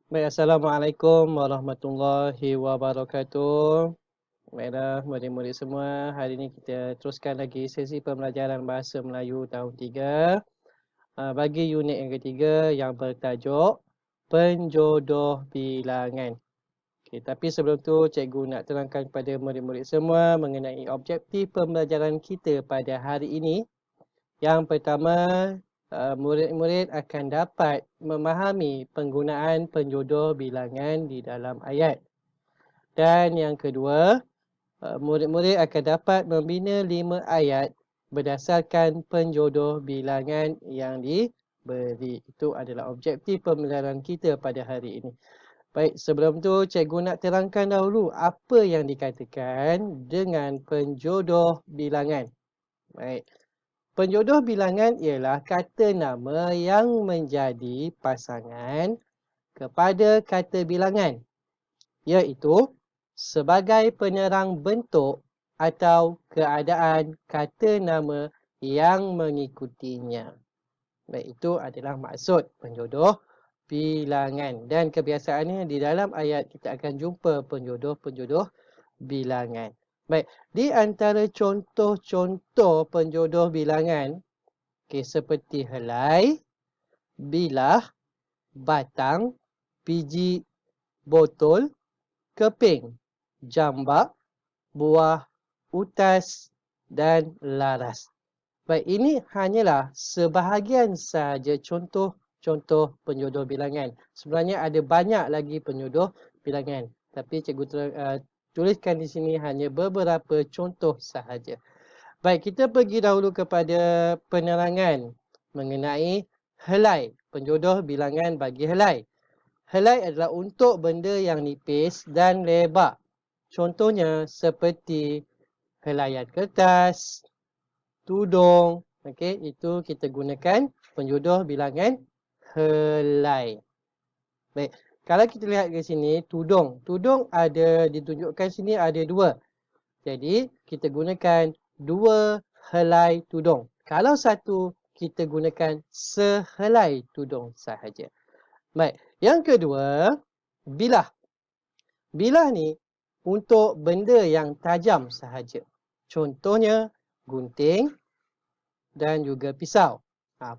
Baik, Assalamualaikum warahmatullahi wabarakatuh. Baiklah, murid-murid semua, hari ini kita teruskan lagi sesi pembelajaran Bahasa Melayu tahun 3 bagi unit yang ketiga yang bertajuk Penjodoh Bilangan. Okay, tapi sebelum tu, cikgu nak terangkan kepada murid-murid semua mengenai objektif pembelajaran kita pada hari ini. Yang pertama, murid-murid akan dapat memahami penggunaan penjodoh bilangan di dalam ayat. Dan yang kedua, murid-murid akan dapat membina 5 ayat berdasarkan penjodoh bilangan yang diberi. Itu adalah objektif pembelajaran kita pada hari ini. Baik, sebelum tu cikgu nak terangkan dahulu apa yang dikatakan dengan penjodoh bilangan. Baik. Penjodoh bilangan ialah kata nama yang menjadi pasangan kepada kata bilangan, iaitu sebagai penerang bentuk atau keadaan kata nama yang mengikutinya. Baik, itu adalah maksud penjodoh bilangan. Dan kebiasaannya di dalam ayat kita akan jumpa penjodoh-penjodoh bilangan. Baik, di antara contoh-contoh penjodoh bilangan, seperti helai, bilah, batang, biji, botol, keping, jambak, buah, utas dan laras. Baik, ini hanyalah sebahagian sahaja contoh-contoh penjodoh bilangan. Sebenarnya ada banyak lagi penjodoh bilangan. Tapi cikgu tuliskan di sini hanya beberapa contoh sahaja. Baik, kita pergi dahulu kepada penerangan mengenai helai, penjodoh bilangan bagi helai. Helai adalah untuk benda yang nipis dan lebar. Contohnya seperti helaian kertas, tudung. Okey, itu kita gunakan penjodoh bilangan helai. Baik, kalau kita lihat ke sini, tudung. Tudung ada ditunjukkan sini ada dua. Jadi, kita gunakan dua helai tudung. Kalau satu, kita gunakan sehelai tudung sahaja. Baik, yang kedua, bilah. Bilah ni untuk benda yang tajam sahaja. Contohnya, gunting dan juga pisau.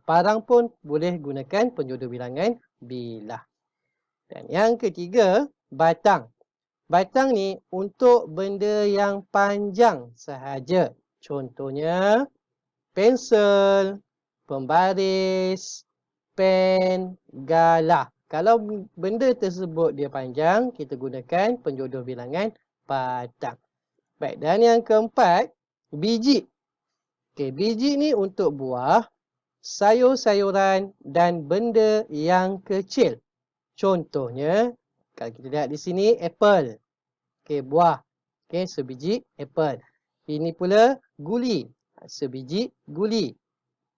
Parang pun boleh gunakan penjodoh bilangan bilah. Dan yang ketiga, batang. Batang ni untuk benda yang panjang sahaja. Contohnya, pensel, pembaris, pen, galah. Kalau benda tersebut dia panjang, kita gunakan penjodoh bilangan batang. Baik, dan yang keempat, biji. Okey, biji ni untuk buah, sayur-sayuran dan benda yang kecil. Contohnya, kalau kita lihat di sini, apple. Okey, buah. Okey, sebiji apple. Ini pula guli. Sebiji guli.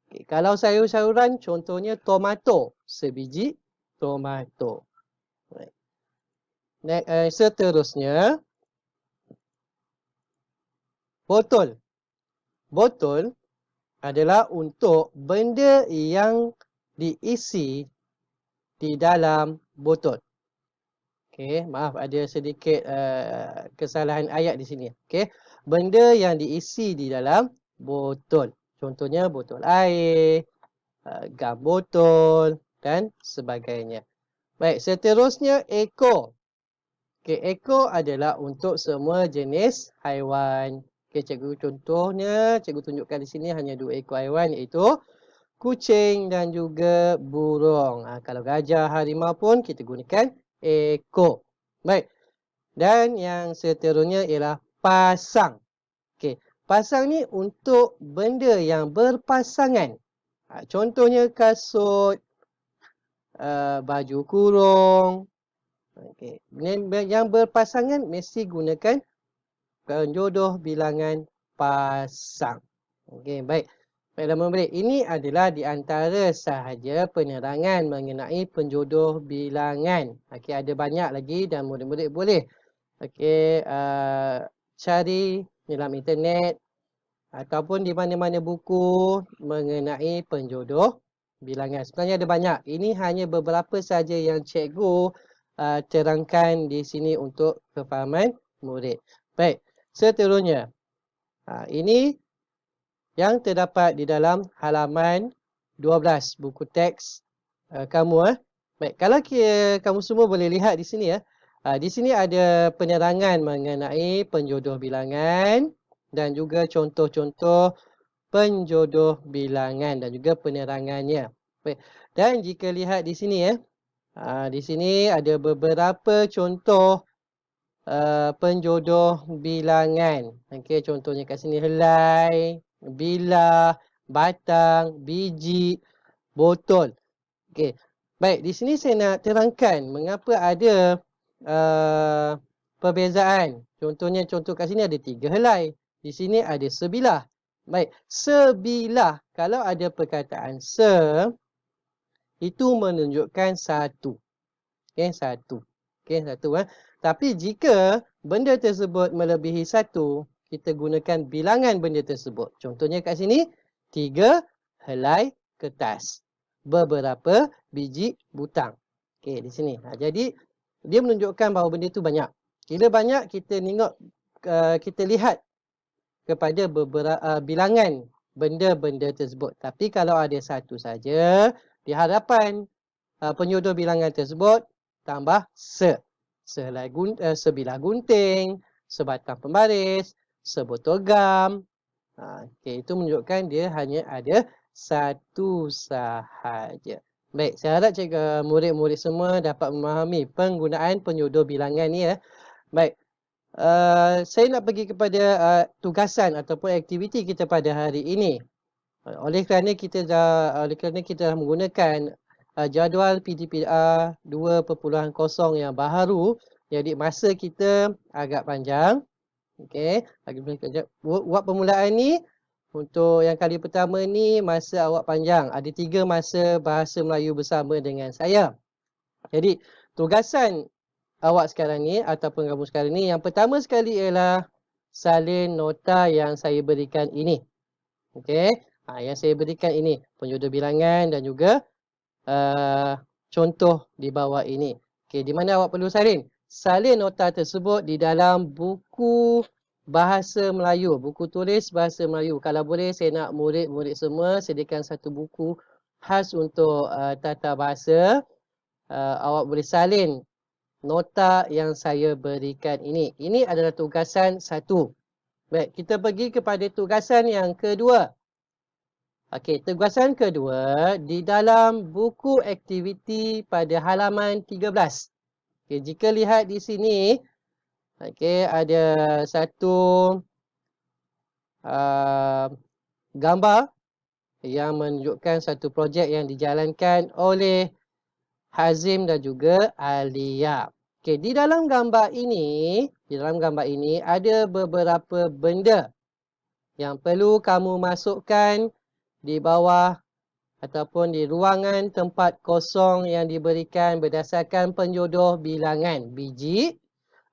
Okey, kalau sayur-sayuran, contohnya tomato. Sebiji tomato. Seterusnya, botol. Botol adalah untuk benda yang diisi di dalam botol. Okey, maaf ada sedikit kesalahan ayat di sini. Okey, benda yang diisi di dalam botol. Contohnya botol air, gam botol dan sebagainya. Baik, seterusnya ekor. Okey, ekor adalah untuk semua jenis haiwan. Okey, cikgu contohnya, cikgu tunjukkan di sini hanya 2 ekor haiwan iaitu kucing dan juga burung. Kalau gajah, harimau pun kita gunakan ekor. Baik. Dan yang seterusnya ialah pasang. Okey, pasang ni untuk benda yang berpasangan. Contohnya kasut, baju kurung. Okey, yang berpasangan mesti gunakan penjodoh bilangan pasang. Okey, baik. Baiklah murid, ini adalah di antara sahaja penerangan mengenai penjodoh bilangan. Okey, ada banyak lagi dan murid-murid boleh cari dalam internet ataupun di mana-mana buku mengenai penjodoh bilangan. Sebenarnya ada banyak. Ini hanya beberapa saja yang cikgu terangkan di sini untuk kefahaman murid. Baik, seterusnya. Ini yang terdapat di dalam halaman 12 buku teks kamu. Baik, kalau kamu semua boleh lihat di sini ya. Di sini ada penerangan mengenai penjodoh bilangan dan juga contoh-contoh penjodoh bilangan dan juga penerangannya. Baik. Dan jika lihat di sini ya, di sini ada beberapa contoh penjodoh bilangan. Okey, contohnya kat sini helai, bilah, batang, biji, botol. Okey. Baik, di sini saya nak terangkan mengapa ada perbezaan. Contohnya contoh kat sini ada 3 helai. Di sini ada sebilah. Baik, sebilah kalau ada perkataan itu menunjukkan satu. Okey, satu. Okey, satu. Tapi jika benda tersebut melebihi satu, kita gunakan bilangan benda tersebut. Contohnya kat sini, 3 helai kertas. Beberapa biji butang. Okey, di sini. Jadi, dia menunjukkan bahawa benda itu banyak. Bila banyak, kita kita lihat kepada beberapa bilangan benda-benda tersebut. Tapi kalau ada satu saja, di hadapan penjodoh bilangan tersebut, tambah sebilah gunting, sebatang pembaris, sebotol gam. Okey, itu menunjukkan dia hanya ada satu sahaja. Baik, saya harap murid-murid semua dapat memahami penggunaan penjodoh bilangan ni ya. Baik, saya nak pergi kepada tugasan ataupun aktiviti kita pada hari ini. Oleh kerana kita dah menggunakan jadual PDPR 2.0 yang baharu, jadi masa kita agak panjang. Okey, buat permulaan ni untuk yang kali pertama ni masa awak panjang. Ada 3 masa bahasa Melayu bersama dengan saya. Jadi tugasan awak sekarang ni ataupun kamu sekarang ni, yang pertama sekali ialah salin nota yang saya berikan ini. Okey, yang saya berikan ini penjodoh bilangan dan juga contoh di bawah ini. Okey, di mana awak perlu salin? Salin nota tersebut di dalam buku bahasa Melayu, buku tulis bahasa Melayu. Kalau boleh, saya nak murid-murid semua sediakan satu buku khas untuk tata bahasa. Awak boleh salin nota yang saya berikan ini. Ini adalah tugasan 1. Baik, kita pergi kepada tugasan yang kedua. Okey, tugasan kedua di dalam buku aktiviti pada halaman 13. Okey, jika lihat di sini, okey, ada satu gambar yang menunjukkan satu projek yang dijalankan oleh Hazim dan juga Alia. Okey, di dalam gambar ini ada beberapa benda yang perlu kamu masukkan di bawah ataupun di ruangan tempat kosong yang diberikan berdasarkan penjodoh bilangan. Biji,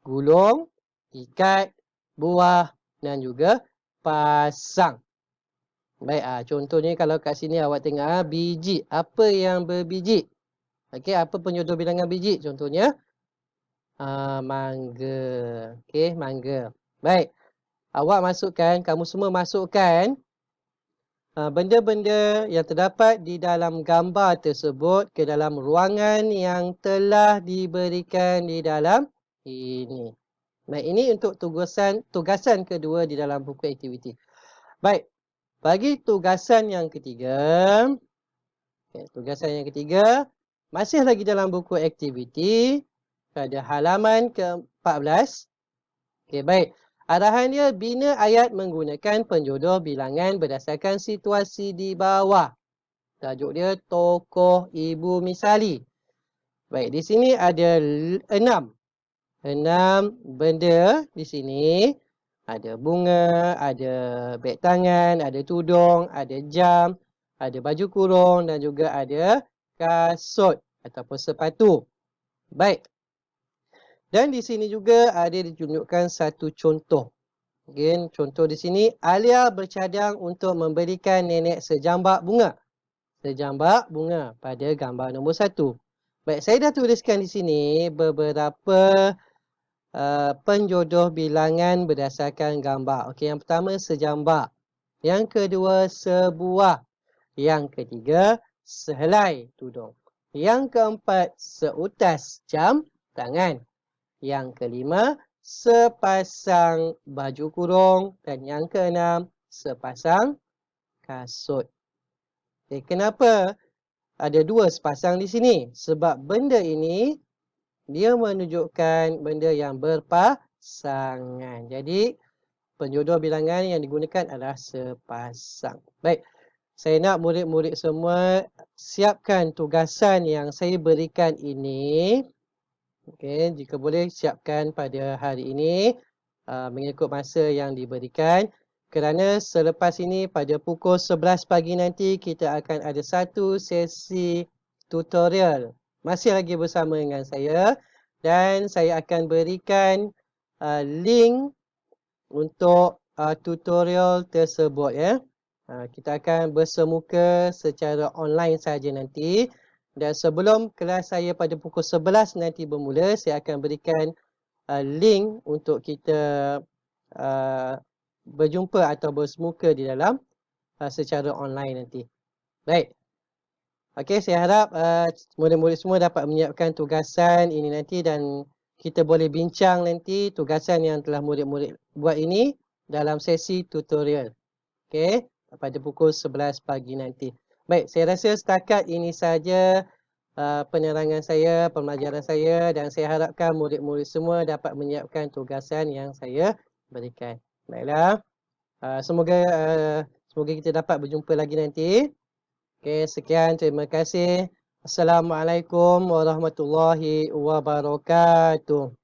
gulung, ikat, buah dan juga pasang. Baik, contohnya kalau kat sini awak tengok biji. Apa yang berbiji? Okey, apa penjodoh bilangan biji? Contohnya mangga. Okey, mangga. Baik. Kamu semua masukkan benda-benda yang terdapat di dalam gambar tersebut ke dalam ruangan yang telah diberikan di dalam ini. Baik, ini untuk tugasan kedua di dalam buku aktiviti. Baik, bagi tugasan yang ketiga. Okay, tugasan yang ketiga masih lagi dalam buku aktiviti pada halaman ke-14. Okey, baik. Arahan dia, bina ayat menggunakan penjodoh bilangan berdasarkan situasi di bawah. Tajuk dia tokoh ibu misali. Baik, di sini ada 6 benda di sini. Ada bunga, ada beg tangan, ada tudung, ada jam, ada baju kurung dan juga ada kasut ataupun sepatu. Baik. Dan di sini juga ada ditunjukkan satu contoh. Again, contoh di sini, Alia bercadang untuk memberikan nenek sejambak bunga. Sejambak bunga pada gambar nombor 1. Baik, saya dah tuliskan di sini beberapa penjodoh bilangan berdasarkan gambar. Okey, yang pertama sejambak. Yang kedua sebuah. Yang ketiga sehelai tudung. Yang keempat seutas jam tangan. Yang kelima sepasang baju kurung. Dan yang keenam sepasang kasut. Okay, kenapa ada dua sepasang di sini? Sebab benda ini dia menunjukkan benda yang berpasangan. Jadi penjodoh bilangan yang digunakan adalah sepasang. Baik, saya nak murid-murid semua siapkan tugasan yang saya berikan ini. Okey, jika boleh siapkan pada hari ini mengikut masa yang diberikan. Kerana selepas ini pada pukul 11 pagi nanti kita akan ada satu sesi tutorial. Masih lagi bersama dengan saya dan saya akan berikan link untuk tutorial tersebut ya. Kita akan bersemuka secara online saja nanti. Dan sebelum kelas saya pada pukul 11 nanti bermula, saya akan berikan link untuk kita berjumpa atau bersemuka di dalam secara online nanti. Baik. Okey, saya harap murid-murid semua dapat menyiapkan tugasan ini nanti dan kita boleh bincang nanti tugasan yang telah murid-murid buat ini dalam sesi tutorial. Okey, pada pukul 11 pagi nanti. Baik, saya rasa setakat ini saja penerangan saya, pembelajaran saya dan saya harapkan murid-murid semua dapat menyiapkan tugasan yang saya berikan. Baiklah, semoga kita dapat berjumpa lagi nanti. Okey, sekian, terima kasih. Assalamualaikum warahmatullahi wabarakatuh.